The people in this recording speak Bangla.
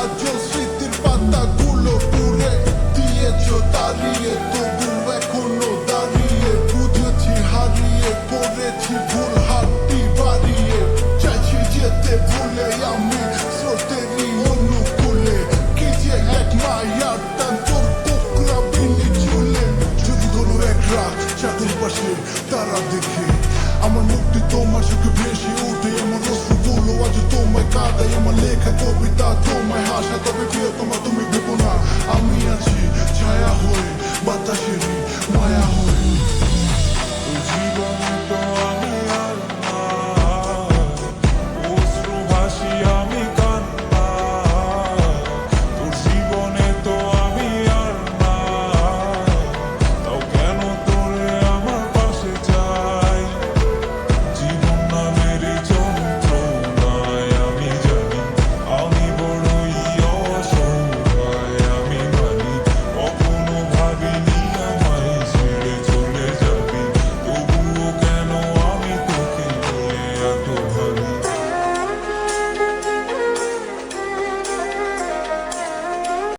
কাজল স্মৃতির পাতাগুলো পুড়ে দিয়েছো তাড়িয়ে, তবু এখনো দাঁড়িয়ে বুঝেছি হারিয়ে পড়েছি ভুল হাতটি বাড়িয়ে। চাইছি যেতে ভুলে আমি স্রোতেরই অনুকূলে, কি যে এক মায়ার টান তোর পোকরা বিনি চুলে। যদি কোনো এক রাত চারপাশে তারা দেখে আমার মুক্তি তোমার সুখে ভেসে ওঠে, আমার অশ্রুগুলো আজ তোমায় কাঁদায়, আমার লেখা কবিতা তোমায় হাসা, তবে প্রিয় তোমার তুমি